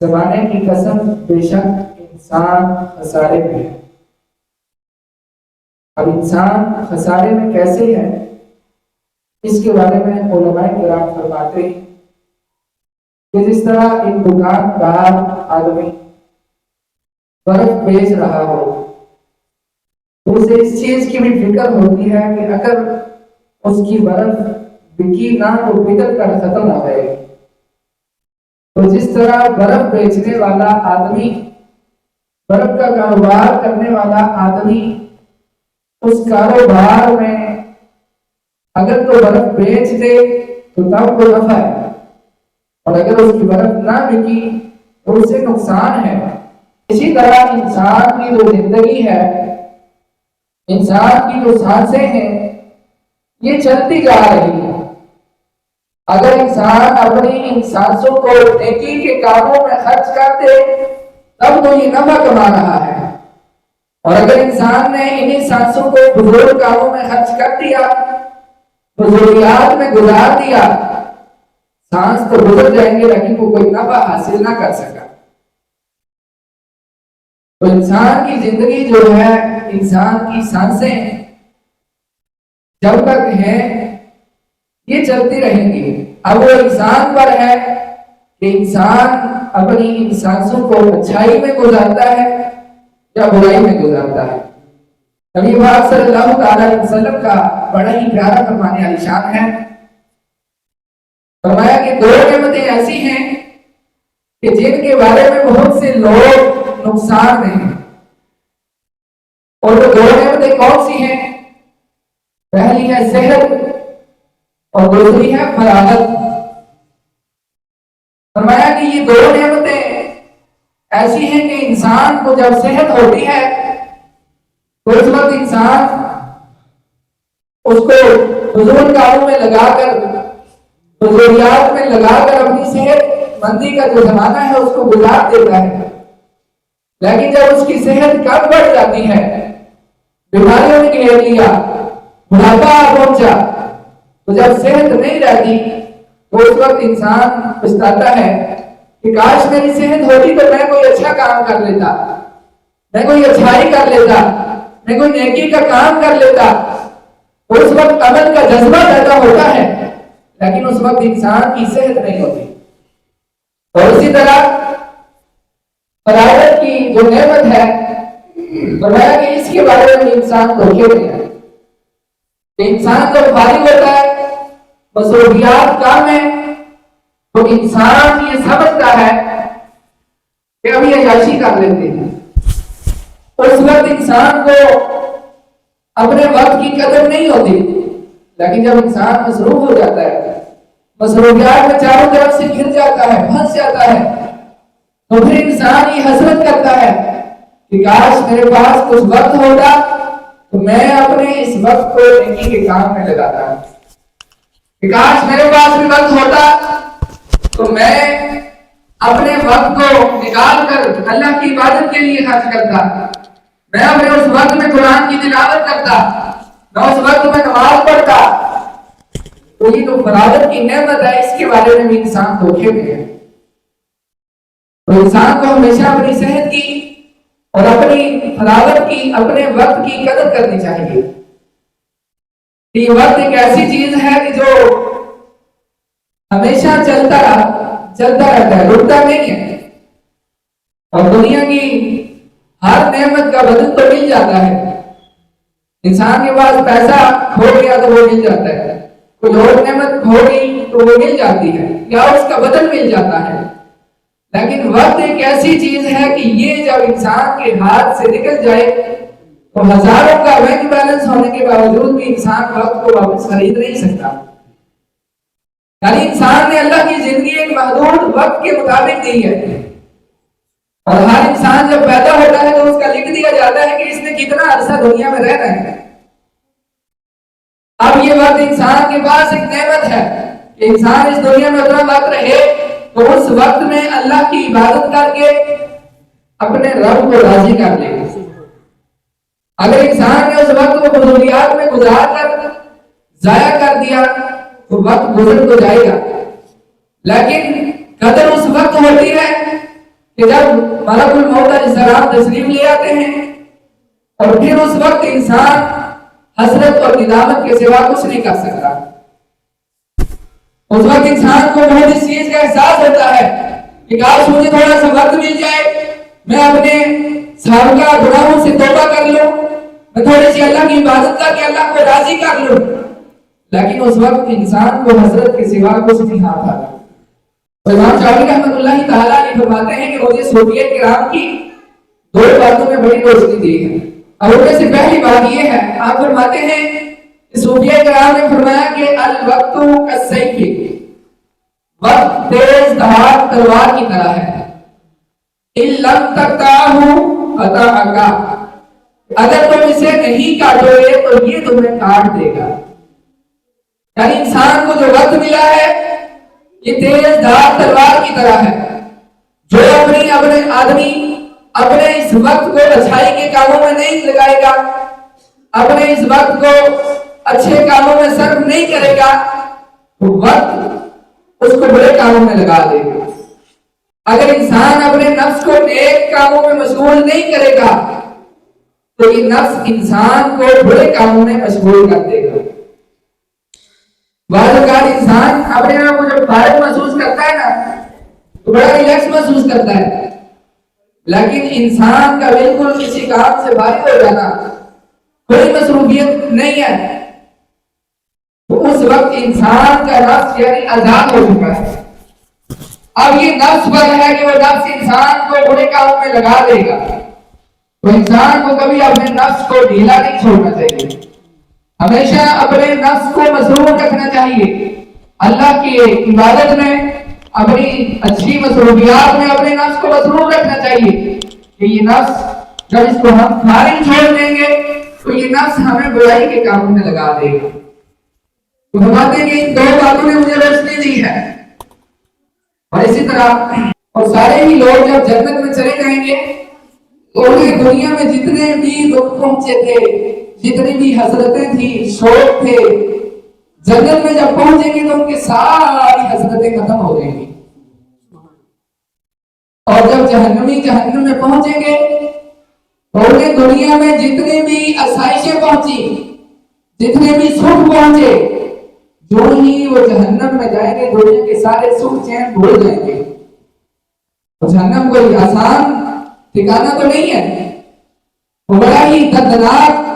زمانے کی قسم بے شک انسان خسارے میں ہے۔ اب انسان خسارے میں کیسے ہے، اس کے بارے میں علماء کرام فرماتے ہیں کہ جس طرح ایک دکاندار آدمی برف بیچ رہا ہو تو اسے اس چیز کی بھی فکر ہوتی ہے کہ اگر اس کی برف بکی نہ تو پگھل کر ختم ہو جائے گی۔ تو جس طرح برف بیچنے والا آدمی، برف کا کاروبار کرنے والا آدمی، اس کاروبار میں اگر تو برف بیچ دے تو تب کو نفع ہے، اور اگر اس کی برف نہ بکی تو اسے نقصان ہے۔ اسی طرح انسان کی جو زندگی ہے، انسان کی جو سانسیں ہیں، یہ چلتی جا رہی ہے۔ اگر انسان اپنی ان سانسوں کو نیکی کے کاموں میں خرچ کر دے تب تو یہ نفع کما رہا ہے، اور اگر انسان نے انہی سانسوں کو فضول کاموں میں خرچ کر دیا، فضولیات میں گزار دیا، سانس تو گزر جائیں گے لیکن وہ کوئی نفع حاصل نہ کر سکا۔ تو انسان کی زندگی جو ہے، انسان کی سانسیں جب تک ہیں یہ چلتی رہیں گی۔ اب وہ انسان پر ہے کہ انسان اپنی ان سانسوں کو اچھائی میں گزارتا ہے یا برائی میں گزارتا ہے۔ نبی پاک صلی اللہ تعالی علیہ وسلم کا بڑا ہی پیارا فرمانے والی شان ہے، فرمایا کہ دو نعمتیں ایسی ہیں کہ جن کے بارے میں بہت سے لوگ نقصان میں ہیں، اور وہ دو نعمتیں کون سی ہیں؟ پہلی ہے صحت اور دوسری ہے فراغت۔ فرمایا کہ یہ دو نعمتیں ایسی ہیں کہ انسان کو جب صحت ہوتی ہے تو اس وقت انسان اس کو فضول کاموں میں لگا کر، فضولیات میں لگا کر اپنی صحت مندی کا جو زمانہ ہے اس کو گزار دیتا ہے۔ لیکن جب اس کی صحت کم بڑھ جاتی ہے، بیماریوں نے گھیر لیا، بڑھاپا پہنچا، تو جب صحت نہیں رہتی تو اس وقت انسان پچھتاتا ہے کہ کاش میری صحت ہوتی تو میں کوئی اچھا کام کر لیتا، میں کوئی اچھائی کر لیتا، میں کوئی نیکی کا کام کر لیتا۔ اس وقت عمل کا جذبہ پیدا ہوتا ہے لیکن اس وقت انسان کی صحت نہیں ہوتی۔ اور اسی طرح فراغت کی جو نعمت ہے، فرمایا کہ اس کے بارے میں انسان دھوکے میں ہے کہ انسان جب فارغ ہوتا ہے، مصروفیات کام ہے، تو انسان یہ سمجھتا ہے کہ ابھی عیاشی کر لیتے ہیں۔ اس وقت انسان کو اپنے وقت کی قدر نہیں ہوتی، لیکن جب انسان مصروف ہو جاتا ہے، مصروفیات میں چاروں طرف سے گھر جاتا ہے، پھنس جاتا ہے، تو پھر انسان یہ حسرت کرتا ہے کہ کاش میرے پاس کچھ وقت ہوتا تو میں اپنے اس وقت کو نیکی کے کام میں لگاتا، کہ کاش میرے پاس بھی وقت ہوتا تو میں اپنے وقت کو نکال کر اللہ کی عبادت کے لیے خرچ کرتا، میں اپنے اس وقت میں قرآن کی تلاوت کرتا، میں اس وقت میں نماز پڑھتا۔ تو یہ جو فراغت کی نعمت ہے، اس کے بارے میں بھی انسان دھوکے میں ہے۔ تو انسان کو ہمیشہ اپنی صحت کی اور اپنی فراغت کی، اپنے وقت کی قدر کرنی چاہیے۔ یہ وقت ایک ایسی چیز ہے کہ جو ہمیشہ چلتا رہتا ہے، رکتا نہیں ہے، اور دنیا کی ہر نعمت کا بدل تو مل جاتا ہے۔ انسان کے پاس پیسہ کھو گیا تو وہ مل جاتا ہے، کوئی اور نعمت کھو گئی تو وہ مل جاتی ہے یا اس کا بدل مل جاتا ہے، لیکن وقت ایک ایسی چیز ہے کہ یہ جب انسان کے ہاتھ سے نکل جائے تو ہزاروں کا بینک بیلنس ہونے کے باوجود بھی انسان وقت کو واپس خرید نہیں سکتا۔ یعنی انسان نے اللہ کی زندگی ایک محدود وقت کے مطابق دی ہے، اور ہر انسان جب پیدا ہوتا ہے تو اس کا لکھ دیا جاتا ہے کہ اس نے کتنا عرصہ دنیا میں رہنا ہے۔ اب یہ وقت انسان کے پاس ایک نعمت ہے کہ انسان اس دنیا میں اتنا وقت رہے تو اس وقت میں اللہ کی عبادت کر کے اپنے رب کو راضی کر لے۔ اگر انسان نے اس وقت کو فضولیات میں گزار کر ضائع کر دیا تو وقت گزر تو جائے گا، لیکن قدر اس وقت ہوتی ہے کہ جب ملک الموت علیہ السلام تشریف لے آتے ہیں اور پھر اس وقت انسان حسرت اور ندامت کے سوا کچھ نہیں کر سکتا. اس وقت انسان کو بہت اس چیز کا احساس ہوتا ہے کہ کاش مجھے تھوڑا سا وقت مل جائے، میں اپنے سابقہ گناہوں سے توبہ کر لوں، میں تھوڑی سی اللہ کی عبادت کر کے اللہ کو راضی کر لوں. لیکن اس وقت انسان کو حسرت کے سوا کچھ نہیں ہاتھ آتا. امام شافعی رحمۃ اللہ تعالیٰ علیہ فرماتے ہیں کہ مجھے صوفیہ کرام کی دو باتوں میں بڑی روشنی دی ہے. اور ان میں سے پہلی بات یہ ہے، آپ فرماتے ہیں کہ صوفیہ کرام نے فرمایا کہ الوقت کالسیف، وقت تیز دھار تلوار کی طرح ہے. ان لم تقطعہ قطعک، اگر تم اسے نہیں کاٹو گے تو یہ تمہیں کاٹ دے گا. یعنی انسان کو جو وقت ملا ہے یہ تیز دھار تلوار کی طرح ہے. جو اپنے آدمی اپنے اس وقت کو اچھائی کے کاموں میں نہیں لگائے گا، اپنے اس وقت کو اچھے کاموں میں صرف نہیں کرے گا، تو وقت اس کو برے کاموں میں لگا دے گا. اگر انسان اپنے نفس کو نیک کاموں میں مشغول نہیں کرے گا تو یہ نفس انسان کو برے کاموں میں مشغول کر دے گا. بعض اوقات انسان اپنے آپ کو جب فارغ محسوس کرتا ہے نا تو بڑا ریلیکس محسوس کرتا ہے، لیکن انسان کا بالکل کسی کام سے فارغ ہو جانا، کوئی مصروفیت نہیں ہے، تو اس وقت انسان کا نفس یعنی آزاد ہو چکا ہے. اب یہ نفس پر ہے کہ وہ نفس انسان کو برے کاموں میں لگا دے گا. تو انسان کو کبھی اپنے نفس کو ڈھیلا نہیں چھوڑنا چاہیے، ہمیشہ اپنے نفس کو مصروف رکھنا چاہیے. اللہ کی عبادت میں، اپنی اچھی مصروفیات میں اپنے نفس کو مصروف رکھنا چاہیے کہ یہ نفس جب اس کو ہم فارغ چھوڑ دیں گے تو یہ نفس ہمیں برائی کے کاموں میں لگا دے گا. تو فرماتے ہیں کہ ان دو باتوں نے مجھے روشنی دی ہے. اور اسی طرح اور سارے ہی لوگ جب جنت میں چلے جائیں گے تو انہیں دنیا میں جتنے بھی دکھ پہنچے تھے، جتنی بھی حسرتیں تھیں، شوق تھے، جنت میں جب پہنچیں گے تو ان کی ساری حسرتیں ختم ہو جائیں گی. اور جب جہنمی جہنم میں پہنچیں گے تو انہیں دنیا میں جتنی بھی آسائشیں پہنچی، جتنے بھی سکھ پہنچے، جو ہی وہ جہنم میں جائیں گے دنیا کے سارے سکھ چین بھول جائیں گے. جہنم کوئی آسان ٹھکانہ تو نہیں ہے، وہ بڑا ہی دردناک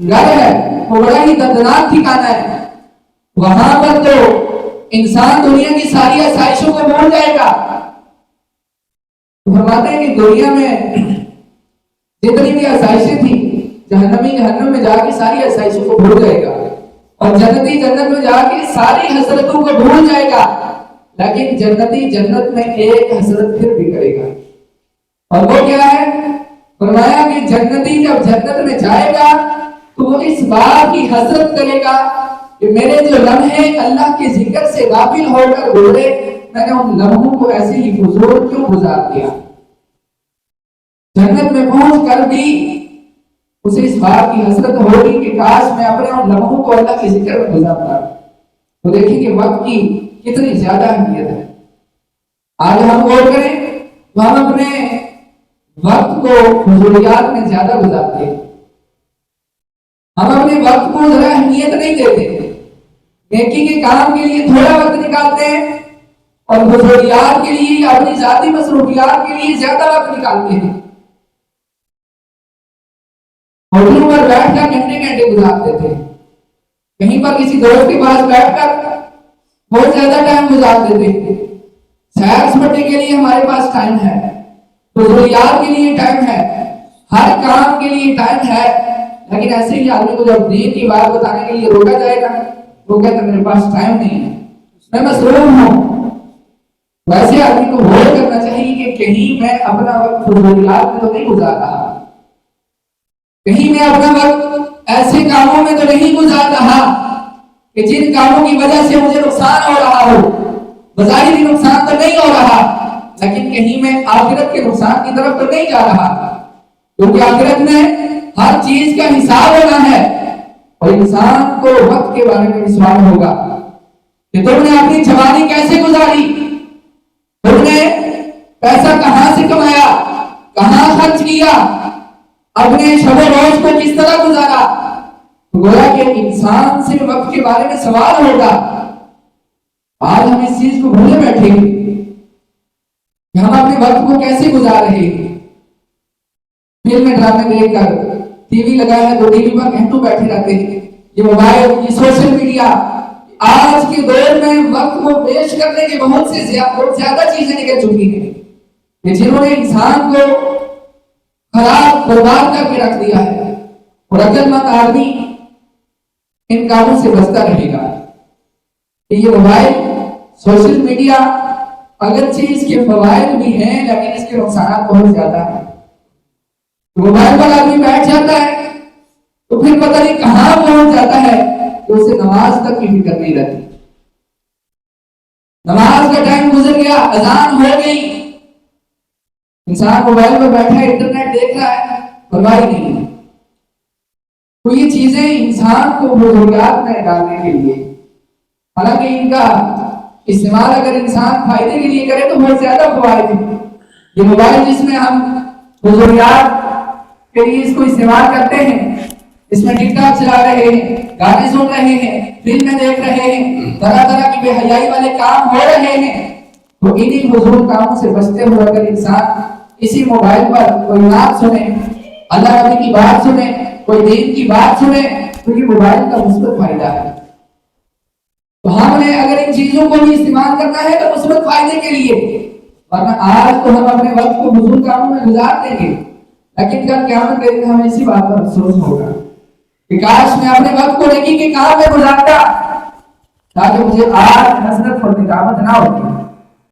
گھر ہے، وہ بڑا ہی دردناک ٹھکانہ ہے. وہاں پر تو انسان دنیا کی ساری آسائشوں کو بھول جائے گا. فرماتے ہیں کہ دنیا میں جتنی بھی آسائشیں تھیں، جہنمی جہنم میں جا کے ساری آسائشوں کو بھول جائے گا، اور جنتی جنت میں جا کے ساری حسرتوں کو بھول جائے گا. لیکن جنتی جنت میں ایک حسرت پھر بھی کرے گا، اور وہ کیا ہے؟ فرمایا کہ جنتی جب جنت میں جائے گا تو وہ اس بات کی حسرت کرے گا کہ میرے جو لمحے اللہ کے ذکر سے غافل ہو کر گزرے، میں نے ان لمحوں کو ایسے ہی فضول کیوں گزار دیا. جنت میں پہنچ کر بھی اسے اس بات کی حسرت ہوگی کہ کاش میں اپنے ان لمحوں کو اللہ کے ذکر میں گزارتا. تو دیکھیں کہ وقت کی کتنی زیادہ اہمیت ہے. آج ہم غور کریں تو ہم اپنے وقت کو فضولیات میں زیادہ گزارتے ہیں، ہم اپنے وقت کو ذرا اہمیت نہیں دیتے، نیکی کے کام کے لیے تھوڑا وقت نکالتے ہیں اور فضولیات کے لیے، اپنی ذاتی مصروفیات کے لیے زیادہ وقت نکالتے ہیں. ہوٹلوں پر بیٹھ کر گھنٹے گھنٹے گزار دیتے ہیں، کہیں پر کسی دوست کے پاس بیٹھ کر بہت زیادہ ٹائم گزار دیتے ہیں. سیر سپاٹے کے لیے ہمارے پاس ٹائم ہے، فضولیات کے لیے ٹائم ہے، ہر کام کے لیے ٹائم ہے. لیکن ایسے ہی آدمی کو جب دین کی بات بتانے کے لیے روکا جائے گا وہ کہتا ہے میرے پاس ٹائم نہیں ہے، میں مصروف ہوں. ویسے آدمی کو غور کرنا چاہیے کہ کہیں میں اپنا وقت فضولیات میں تو نہیں گزار رہا، کہیں میں اپنا وقت ایسے کاموں میں تو نہیں گزار رہا کہ جن کاموں کی وجہ سے مجھے نقصان ہو رہا ہو. بظاہری نقصان تو نہیں ہو رہا، لیکن کہیں میں آخرت کے نقصان کی طرف تو نہیں جا رہا، کیونکہ آخرت میں ہر چیز کا حساب ہونا ہے. اور انسان کو وقت کے بارے میں سوال ہوگا کہ تم نے اپنی جوانی کیسے گزاری، تم نے پیسہ کہاں سے کمایا، خرچ کیا, اپنے شب و روز کو کس طرح گزارا. گویا کہ انسان سے وقت کے بارے میں سوال ہوگا. آج ہم اس چیز کو بھولے بیٹھے کہ ہم اپنے وقت کو کیسے گزار رہے ہیں. فلم ڈرامے دیکھ کر, ٹی وی لگا ہے تو ٹی وی پر گھنٹوں بیٹھے رہتے ہیں. یہ موبائل, یہ سوشل میڈیا, آج کے دور میں وقت کو ویسٹ کرنے کے بہت زیادہ چیزیں نکل چکی ہیں کہ جنہوں نے انسان کو خراب برباد کر کے رکھ دیا ہے. اور عقل مند آدمی ان کاموں سے بچتا رہے گا. کہ یہ موبائل, سوشل میڈیا اگرچہ اس کے فوائد بھی ہیں لیکن اس کے نقصانات بہت زیادہ ہیں. موبائل پر آدمی بیٹھ جاتا ہے تو پھر پتہ نہیں کہاں پہنچ جاتا ہے کہ اسے نماز تک کی فکر نہیں رہتی. نماز کا ٹائم گزر گیا, اذان ہو گئی, انسان موبائل پر بیٹھا ہے, انٹرنیٹ دیکھ رہا ہے, پرواہ نہیں. تو یہ چیزیں انسان کو ضروریات میں ڈالنے کے لیے, حالانکہ ان کا استعمال اگر انسان فائدے کے لیے کرے تو بہت زیادہ فوائد ہیں. یہ موبائل جس میں ہم ضروریات کے لیے اس کو استعمال کرتے ہیں, اس میں ٹک ٹاک چلا رہے ہیں, گانے سن رہے ہیں, فلمیں دیکھ رہے ہیں, طرح طرح کی بے حیائی والے کام ہو رہے ہیں, تو انہی فضول کاموں سے بچتے ہوئے اگر انسان اسی موبائل پر کوئی نعت سنے, اللہ نبی کی بات سنے, کوئی دین کی بات سنے, تو یہ موبائل کا مثبت فائدہ ہے. تو ہم نے اگر ان چیزوں کو بھی استعمال کرنا ہے تو مثبت فائدے کے لیے, ورنہ آج تو ہم اپنے وقت کو فضول کاموں میں گزار دیں گے, لیکن کل قیامت کے دن ہمیں اسی بات پر افسوس ہوگا کہ کاش میں اپنے وقت کو نیکی کے کام میں گزارتا تاکہ مجھے آج حسرت اور ندامت نہ ہوتی.